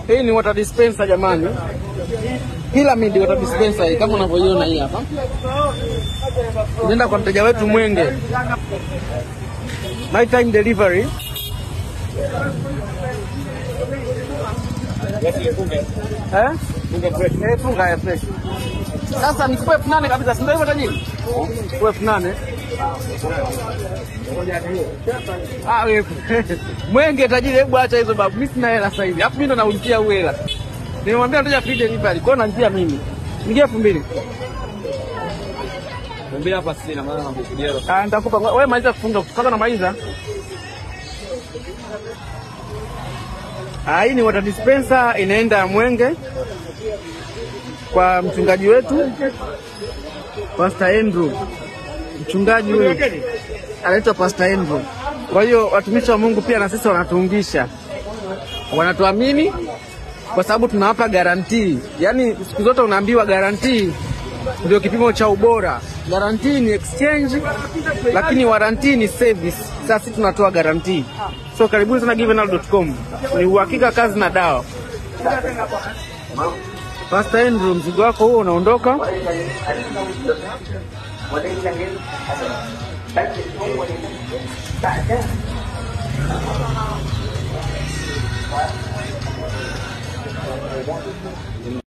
Hii ni water dispenser jamani. Pyramid water dispenser hii kama unavyoiona hii hapa. Nenda kwa mteja wetu Mwenge. Night time delivery. Funga ya fresh. Sasa nikupe 8,000 kabisa, si ndio hivyo tajiri? Kwa 8,000. Wewe. Mwenge tajiri, hebu acha hizo babu. Mimi sina hela sasa hivi. Alafu mimi ndo naulipia wewe hela. Nimemwambia nitaja free delivery. Kwa nini nantia mimi? Ningia 2,000. Mwambie hapa sina maana nakukudia. Nitakupa. Wewe maliza kufunga. Kwanza na maliza. Hii ni water dispenser inaenda Mwenge kwa mchungaji wetu Pastor Andrew. Mchungaji huyu anaitwa Pastor Andrew. Kwa hiyo watumishi wa Mungu pia na sisi wanatuungisha. Wanatuamini kwa sababu tunawapa guarantee. Yaani siku zote unaambiwa guarantee ndio kipimo cha ubora. Guarantee ni exchange, lakini warranty ni service. Sasa sisi tunatoa guarantee. So karibuni sana givenall.com. Ni uhakika kazi na dawa. Pastor Andrew, mzigo wako huo unaondoka.